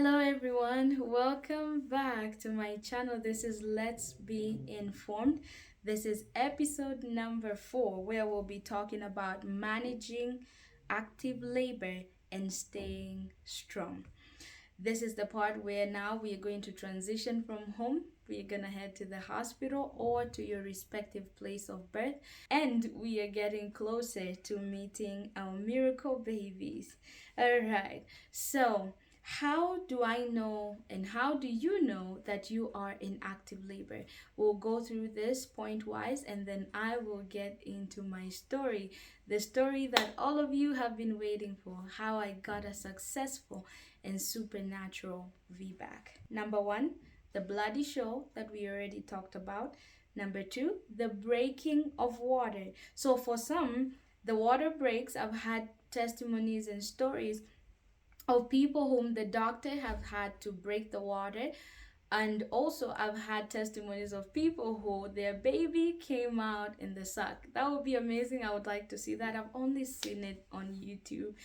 Hello everyone, welcome back to my channel. This is Let's Be Informed. This is episode number 4 where we'll be talking about managing active labor and staying strong. This is the part where now we are going to transition from home. We are going to head to the hospital or to your respective place of birth, and we are getting closer to meeting our miracle babies. All right, so how do I know and how do you know that you are in active labor? We'll go through this point wise and then I will get into my story. The story that all of you have been waiting for, how I got a successful and supernatural VBAC. Number 1, the bloody show that we already talked about. Number 2, the breaking of water. So for some, the water breaks. I've had testimonies and stories of people whom the doctor have had to break the water, and also I've had testimonies of people who their baby came out in the sack. That would be amazing. I would like to see that. I've only seen it on YouTube,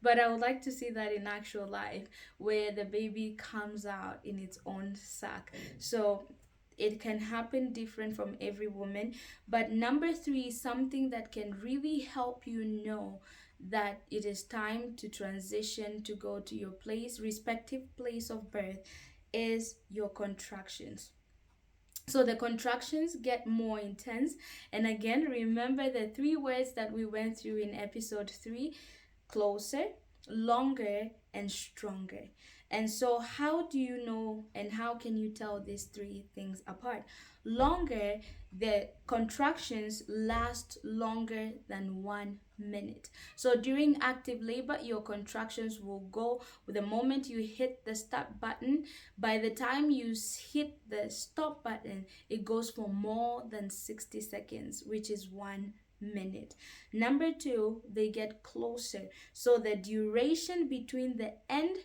but I would like to see that in actual life where the baby comes out in its own sack. So it can happen different from every woman. But number 3, something that can really help you know that it is time to transition to go to your respective place of birth, is your contractions. So the contractions get more intense. And again, remember the 3 words that we went through in episode 3: closer, longer, and stronger. And so, how do you know and how can you tell these 3 things apart? Longer, the contractions last longer than 1 minute. So, during active labor, your contractions will go the moment you hit the start button. By the time you hit the stop button, it goes for more than 60 seconds, which is 1 minute. Number 2, they get closer. So the duration between the end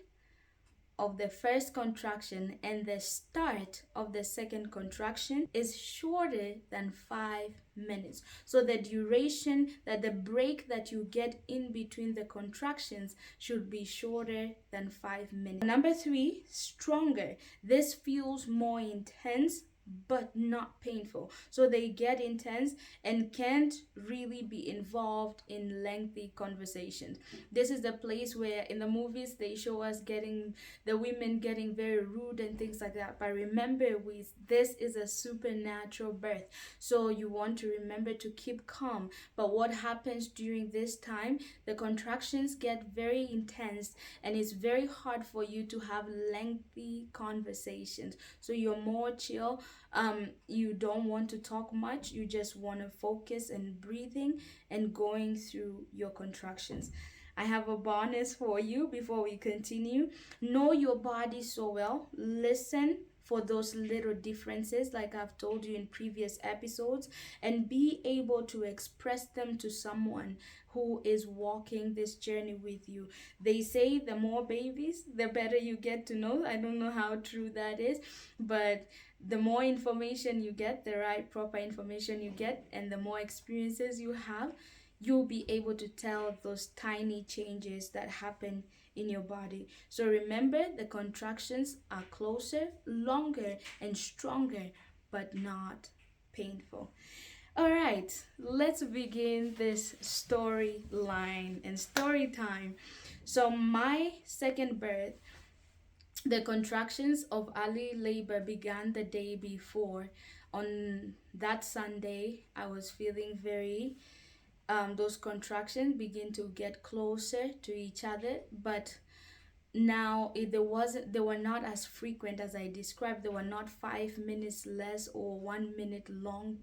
of the first contraction and the start of the second contraction is shorter than 5 minutes. So the duration, that the break that you get in between the contractions should be shorter than 5 minutes. Number 3, stronger. This feels more intense but not painful. So they get intense and can't really be involved in lengthy conversations. This is the place where in the movies they show us getting the women getting very rude and things like that. But remember, this is a supernatural birth. So you want to remember to keep calm. But what happens during this time, the contractions get very intense and it's very hard for you to have lengthy conversations. So you're more chill. You don't want to talk much. You just want to focus and breathing and going through your contractions. I have a bonus for you before we continue. Know your body so well. Listen for those little differences, like I've told you in previous episodes, and be able to express them to someone who is walking this journey with you. They say the more babies, the better you get to know. I don't know how true that is, but the more information you get, the right proper information you get, and the more experiences you have, you'll be able to tell those tiny changes that happen in your body. So remember, the contractions are closer, longer, and stronger, but not painful. All right, let's begin this storyline and story time. So my second birth, the contractions of early labor began the day before. On that Sunday, I was feeling very those contractions begin to get closer to each other, but now they were not as frequent as I described. They were not 5 minutes less or 1 minute long.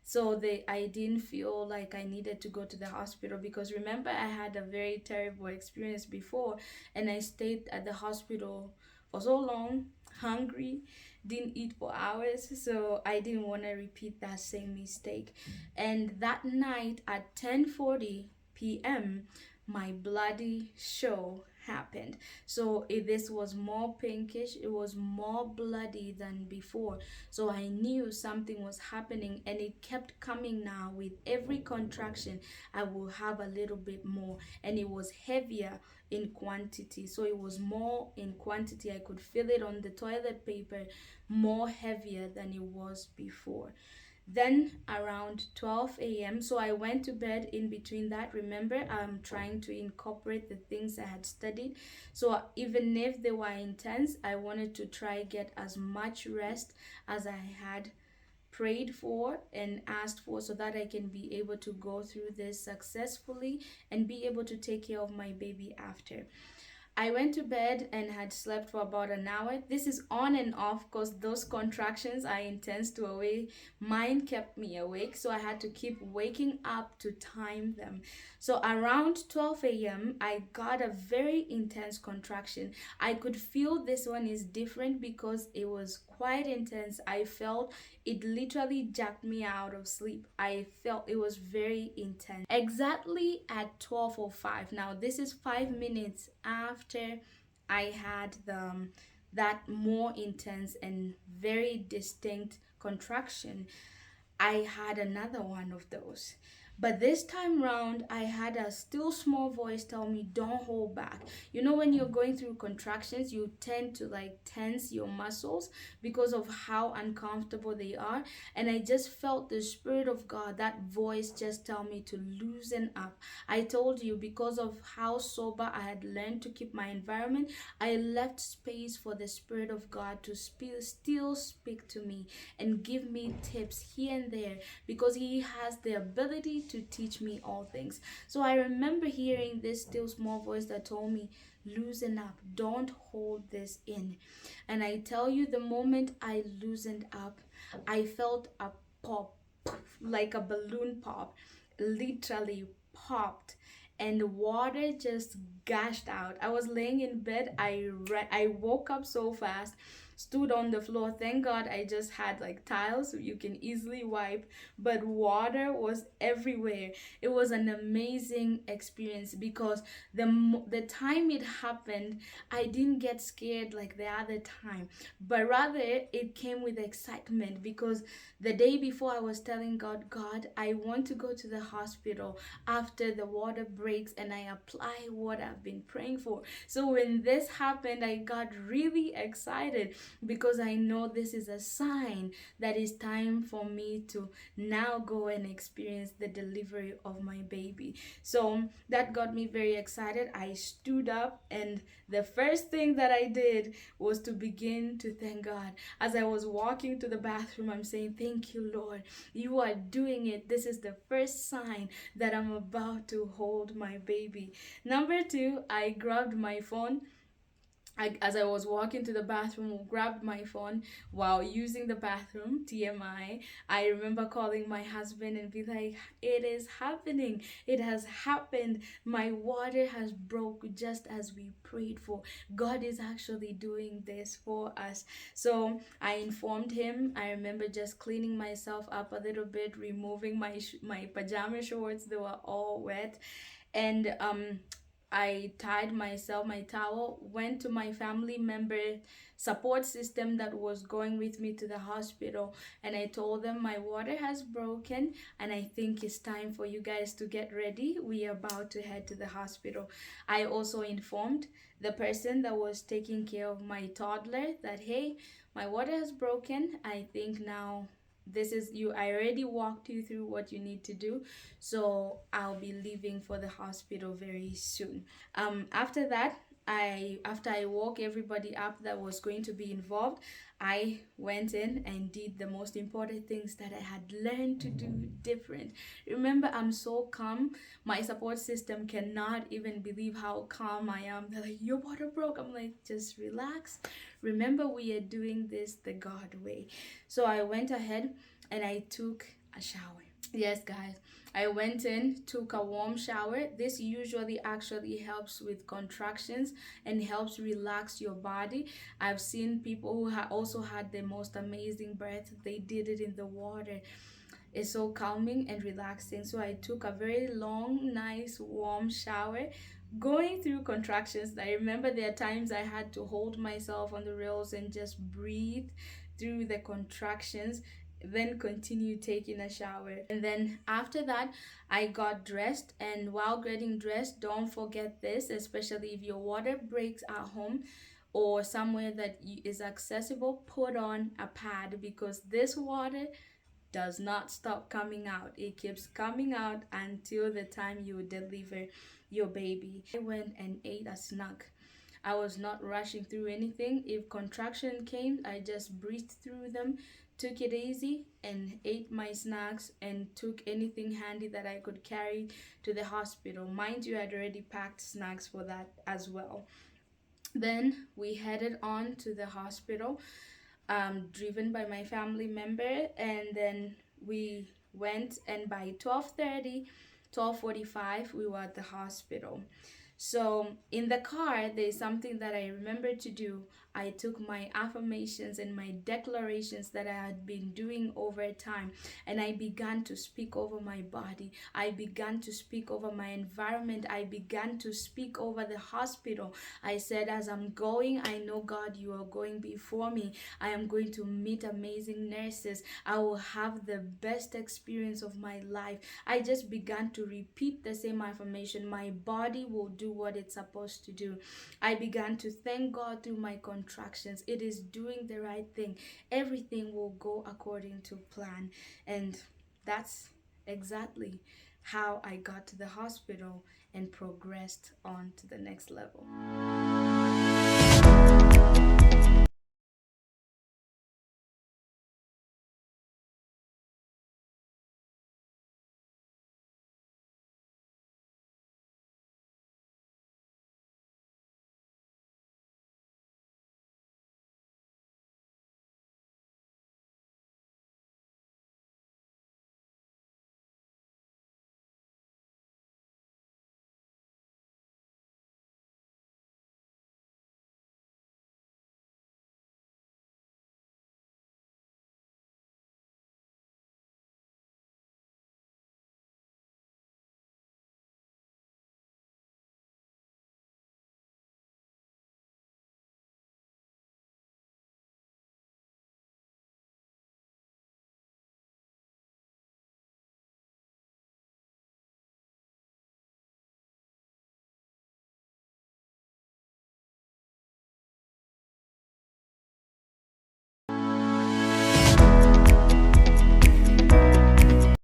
So I didn't feel like I needed to go to the hospital, because remember, I had a very terrible experience before and I stayed at the hospital for so long, hungry, didn't eat for hours. So I didn't want to repeat that same mistake. And that night at 10:40 p.m., my bloody show happened. So this was more pinkish, it was more bloody than before. So I knew something was happening, and it kept coming. Now with every contraction I will have a little bit more, and it was heavier in quantity. So it was more in quantity, I could feel it on the toilet paper, more heavier than it was before. Then around 12 a.m., so I went to bed. In between that, remember, I'm trying to incorporate the things I had studied. So even if they were intense, I wanted to try get as much rest as I had prayed for and asked for, so that I can be able to go through this successfulully and be able to take care of my baby after. I went to bed and had slept for about an hour. This is on and off because those contractions are intense to awake. Mine kept me awake, so I had to keep waking up to time them. So around 12 a.m., I got a very intense contraction. I could feel this one is different because it was quite intense. I felt it literally jacked me out of sleep. I felt it was very intense. Exactly at 12:05. Now this is 5 minutes after I had that more intense and very distinct contraction. I had another one of those. But this time round, I had a still small voice tell me, don't hold back. You know, when you're going through contractions, you tend to like tense your muscles because of how uncomfortable they are. And I just felt the Spirit of God, that voice just tell me to loosen up. I told you, because of how sober I had learned to keep my environment, I left space for the Spirit of God to still speak to me and give me tips here and there, because He has the ability to teach me all things. So I remember hearing this still small voice that told me, loosen up, don't hold this in. And I tell you, the moment I loosened up, I felt a pop, like a balloon pop, literally popped, and water just gushed out. I was laying in bed. I woke up so fast, stood on the floor. Thank God I just had like tiles so you can easily wipe, but water was everywhere. It was an amazing experience because the time it happened, I didn't get scared like the other time, but rather it came with excitement, because the day before I was telling God, God, I want to go to the hospital after the water breaks and I apply what I've been praying for. So when this happened, I got really excited, because I know this is a sign that it's time for me to now go and experience the delivery of my baby. So that got me very excited. I stood up, and the first thing that I did was to begin to thank God. As I was walking to the bathroom, I'm saying, thank you, Lord. You are doing it. This is the first sign that I'm about to hold my baby. Number two, I grabbed my phone. As I was walking to the bathroom, grabbed my phone while using the bathroom. TMI. I remember calling my husband and be like, "It is happening! It has happened! My water has broke just as we prayed for. God is actually doing this for us." So I informed him. I remember just cleaning myself up a little bit, removing my pajama shorts. They were all wet, and I tied myself my towel, went to my family member support system that was going with me to the hospital, and I told them my water has broken and I think it's time for you guys to get ready. We are about to head to the hospital. I also informed the person that was taking care of my toddler that, hey, my water has broken. I think now this is you. I already walked you through what you need to do, so I'll be leaving for the hospital very soon. After that, after I woke everybody up that was going to be involved, I went in and did the most important things that I had learned to do different. Remember, I'm so calm. My support system cannot even believe how calm I am. They're like, your water broke. I'm like, just relax. Remember, we are doing this the God way. So I went ahead and I took a shower. Yes, guys, I went in, took a warm shower. This usually actually helps with contractions and helps relax your body. I've seen people who also had the most amazing breath. They did it in the water. It's so calming and relaxing. So I took a very long, nice, warm shower, Going through contractions, I remember there are times I had to hold myself on the rails and just breathe through the contractions, then continue taking a shower. And then after that, I got dressed. And while getting dressed, don't forget this, especially if your water breaks at home or somewhere that is accessible, put on a pad, because this water does not stop coming out. It keeps coming out until the time you deliver your baby. I went and ate a snack. I was not rushing through anything. If contraction came, I just breathed through them, took it easy, and ate my snacks and took anything handy that I could carry to the hospital. Mind you, I'd already packed snacks for that as well. Then we headed on to the hospital, driven by my family member, and then we went, and by 12:30, 12:45, we were at the hospital. So in the car, there's something that I remember to do. I took my affirmations and my declarations that I had been doing over time, and I began to speak over my body. I began to speak over my environment. I began to speak over the hospital. I said, as I'm going, I know, God, you are going before me. I am going to meet amazing nurses. I will have the best experience of my life. I just began to repeat the same affirmation. My body will do what it's supposed to do. I began to thank God through my contractions. It is doing the right thing. Everything will go according to plan. And that's exactly how I got to the hospital and progressed on to the next level.